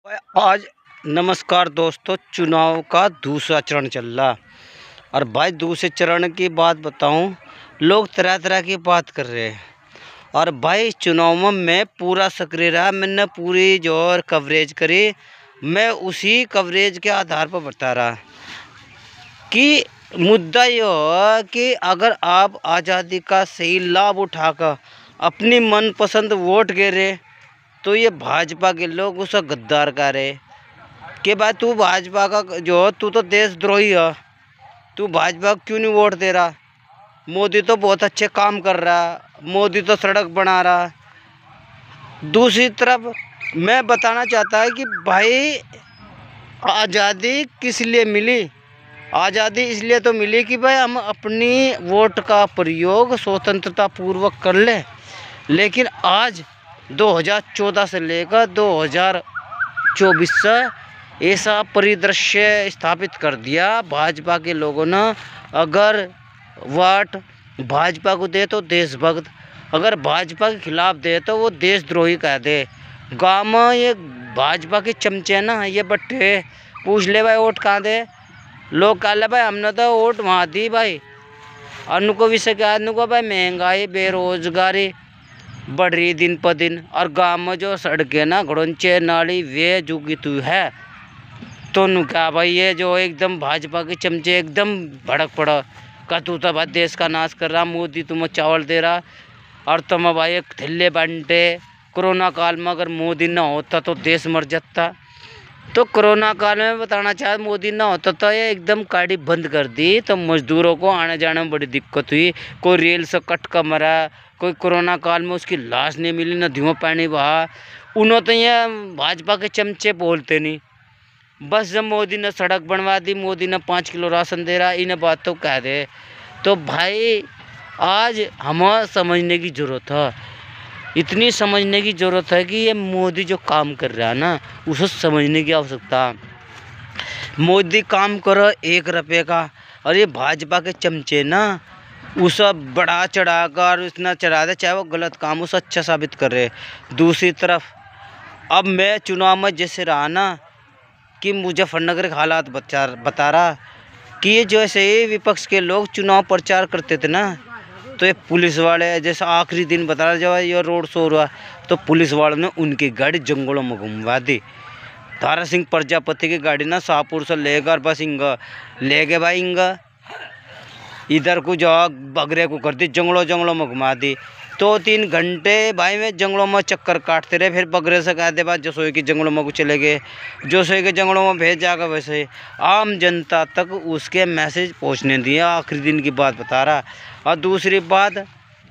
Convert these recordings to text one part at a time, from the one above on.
आज नमस्कार दोस्तों, चुनाव का दूसरा चरण चल रहा। और भाई दूसरे चरण की बात बताऊं, लोग तरह तरह की बात कर रहे हैं। और भाई चुनाव में मैं पूरा सक्रिय रहा, मैंने पूरी जो कवरेज करी। मैं उसी कवरेज के आधार पर बता रहा कि मुद्दा ये हो कि अगर आप आज़ादी का सही लाभ उठाकर अपनी मनपसंद वोट गिरे तो ये भाजपा के लोग उसे गद्दार कर रहे कि भाई तू भाजपा का जो तू तो देशद्रोही है, तू भाजपा क्यों नहीं वोट दे रहा। मोदी तो बहुत अच्छे काम कर रहा, मोदी तो सड़क बना रहा। दूसरी तरफ मैं बताना चाहता है कि भाई आज़ादी किस लिए मिली। आज़ादी इसलिए तो मिली कि भाई हम अपनी वोट का प्रयोग स्वतंत्रता पूर्वक कर लें। लेकिन आज 2014 से लेकर 2024 से ऐसा परिदृश्य स्थापित कर दिया भाजपा के लोगों ने। अगर वोट भाजपा को दे तो देशभक्त, अगर भाजपा के खिलाफ दे तो वो देशद्रोही कह दे। गाँव में ये भाजपा के चमचे ना, ये बट्टे पूछ ले भाई वोट कहाँ दे, लोग कह ले भाई हमने तो वोट वहाँ दी भाई। अनु विषय क्या, अनु को भाई महंगाई बेरोजगारी बढ़ रही दिन पर दिन। और गाँव में जो सड़कें ना घड़ोंचे नाली वे जुगी तू है तो नु क्या भाई, ये जो एकदम भाजपा के चमचे एकदम भड़क पड़ा का तू तो भाई देश का नाश कर रहा, मोदी तुम्हें चावल दे रहा और तुम भाई एक थैले बांटे। कोरोना काल में अगर मोदी ना होता तो देश मर जाता। तो कोरोना काल में बताना चाहे मोदी ना होता तो ये एकदम गाड़ी बंद कर दी तो मजदूरों को आने जाने में बड़ी दिक्कत हुई। कोई रेल से कट कर मरा, कोई कोरोना काल में उसकी लाश नहीं मिली, न धुआं पानी बहा। उन्होंने तो ये भाजपा के चमचे बोलते नहीं। बस जब मोदी ने सड़क बनवा दी, मोदी ने 5 किलो राशन दे रहा, इन्हें बात तो कह दे। तो भाई आज हमें समझने की ज़रूरत है, इतनी समझने की ज़रूरत है कि ये मोदी जो काम कर रहा है ना उसे समझने की आवश्यकता। मोदी काम करो 1 रुपये का, और ये भाजपा के चमचे ना उसे बढ़ा चढ़ा कर इतना चढ़ा दे चाहे वो गलत काम उसे अच्छा साबित कर रहे। दूसरी तरफ अब मैं चुनाव में जैसे रहा ना कि मुजफ्फरनगर के हालात बता रहा कि ये जैसे ही विपक्ष के लोग चुनाव प्रचार करते थे ना तो ये पुलिस वाले, जैसे आखिरी दिन बता रहा जब ये रोड शो हुआ तो पुलिस वालों ने उनकी गाड़ी जंगलों में घुमवा दी। तारा सिंह प्रजापति की गाड़ी ना शाहपुर से लेकर बस इंगा ले गए भाई, इंगा इधर को जो बगरे को कर दी, जंगलों में घुमा दी। 2-3 घंटे भाई मैं जंगलों में चक्कर काटते रहे। फिर बगरे से कहते बाद जसोई के जंगलों में को चले गए, जसोई के जंगलों में भेज जाकर वैसे आम जनता तक उसके मैसेज पहुंचने दिया। आखिरी दिन की बात बता रहा। और दूसरी बात,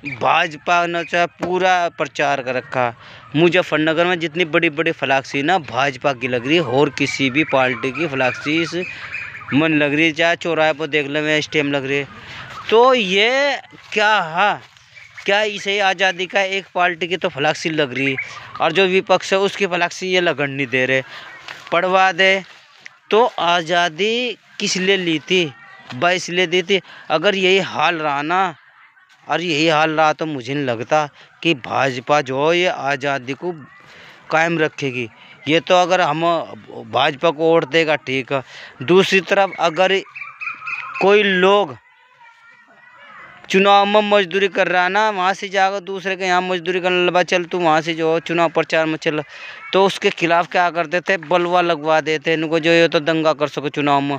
भाजपा ने चाहे पूरा प्रचार कर रखा। मुजफ्फरनगर में जितनी बड़ी बड़ी फ्लैक्सी ना भाजपा की लग रही है और किसी भी पार्टी की फ्लैक्सी इस मन लग रही है। चाहे चौराहे पर देख ले स्टेम लग रही है। तो ये क्या है, क्या इसे आज़ादी का एक पार्टी की तो फ्लैक्सी लग रही और जो विपक्ष है उसकी फ्लैक्सी ये लगन नहीं दे रहे। पढ़वा दे तो आज़ादी किस लिए ली थी भाई, इसलिए दी थी। अगर यही हाल रहा ना, और यही हाल रहा तो मुझे नहीं लगता कि भाजपा जो ये आज़ादी को कायम रखेगी। ये तो अगर हम भाजपा को वोट देगा ठीक है। दूसरी तरफ अगर कोई लोग चुनाव में मजदूरी कर रहा है ना, वहाँ से जाकर दूसरे के यहाँ मजदूरी करने लगा, चल तू वहाँ से जो चुनाव प्रचार में चल, तो उसके खिलाफ क्या करते थे, बलवा लगवा देते इनको जो ये तो दंगा कर सको चुनाव में।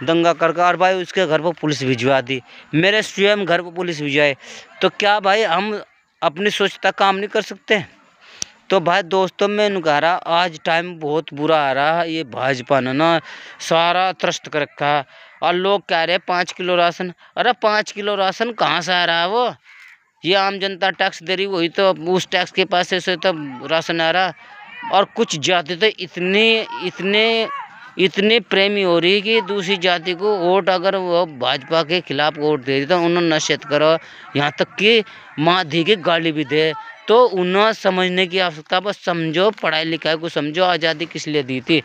दंगा कर और भाई उसके घर पर पुलिस भिजवा दी, मेरे स्वयं घर पर पुलिस भिजवाए। तो क्या भाई हम अपनी सोचता काम नहीं कर सकते। तो भाई दोस्तों मैं कह रहा आज टाइम बहुत बुरा आ रहा है। ये भाजपा ने ना सारा त्रस्त कर रखा है। और लोग कह रहे 5 किलो राशन, अरे 5 किलो राशन कहाँ से आ रहा है वो, ये आम जनता टैक्स दे रही, वही तो उस टैक्स के पैसे से तो राशन आ रहा। और कुछ जाति तो इतने प्रेमी हो रही कि दूसरी जाति को वोट अगर वो भाजपा के खिलाफ वोट दे रही तो उन्होंने निषेध करो, यहाँ तक कि माँ धी की गाली भी दे। तो उन्हें समझने की आवश्यकता, बस समझो, पढ़ाई लिखाई को समझो, आज़ादी किस लिए दी थी।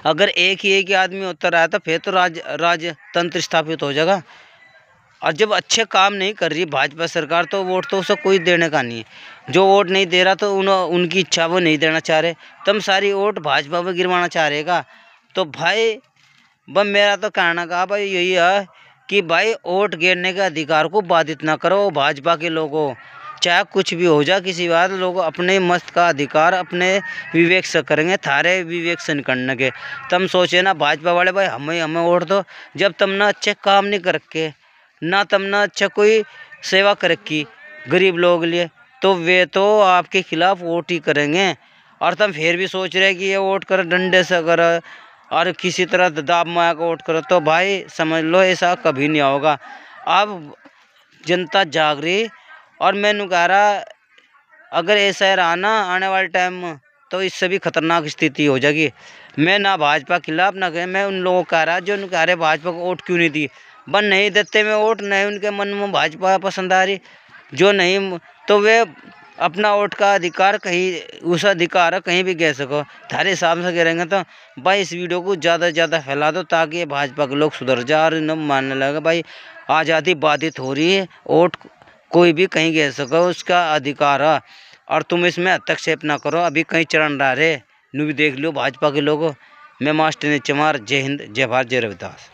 अगर एक ही आदमी होता रहा तो फिर तो राजतंत्र स्थापित हो जाएगा। और जब अच्छे काम नहीं कर रही भाजपा सरकार तो वोट तो उसे कोई देने का नहीं है। जो वोट नहीं दे रहा तो उनकी इच्छा वो नहीं देना चाह रहे, तुम सारी वोट भाजपा पर गिरवाना चाह रहेगा। तो भाई बस मेरा तो कहना का भाई यही है कि भाई वोट गिरने के अधिकार को बाधित ना करो भाजपा के लोगों। चाहे कुछ भी हो जाए किसी बात, लोग अपने मस्त का अधिकार अपने विवेक से करेंगे, थारे विवेक से निकलने के। तुम सोचे ना भाजपा वाले भाई हमें वोट दो, जब तुम ना अच्छे काम नहीं कर रखे ना तुम ना अच्छा कोई सेवा कर रखी गरीब लोगों के लिए, तो वे तो आपके खिलाफ वोट ही करेंगे। और तुम फिर भी सोच रहे कि ये वोट कर डंडे से कर और किसी तरह दाब माया का वोट करो, तो भाई समझ लो ऐसा कभी नहीं होगा। अब जनता जाग रही और मैंने कह रहा अगर ऐसा रहा ना आने वाले टाइम में तो इससे भी खतरनाक स्थिति हो जाएगी। मैं ना भाजपा खिलाफ ना कहे, मैं उन लोगों को कह रहा जो कह रहे भाजपा को वोट क्यों नहीं दी, बन नहीं देते में वोट, नहीं उनके मन में भाजपा पसंद आ रही, जो नहीं तो वे अपना वोट का अधिकार कहीं उस अधिकार है कहीं भी कह सको, थारे हिसाब से करेंगे। तो भाई इस वीडियो को ज़्यादा से ज़्यादा फैला दो ताकि भाजपा के लोग सुधर जाए और न मानने लगे भाई आज़ादी बाधित हो रही है, वोट कोई भी कहीं कह सको उसका अधिकार है। और तुम इसमें हस्तक्षेप ना करो, अभी कहीं चरण रहा रे नू भी देख लो भाजपा के लोगों। मैं मास्टर ने चमार, जय हिंद, जय भारत, जय रविदास।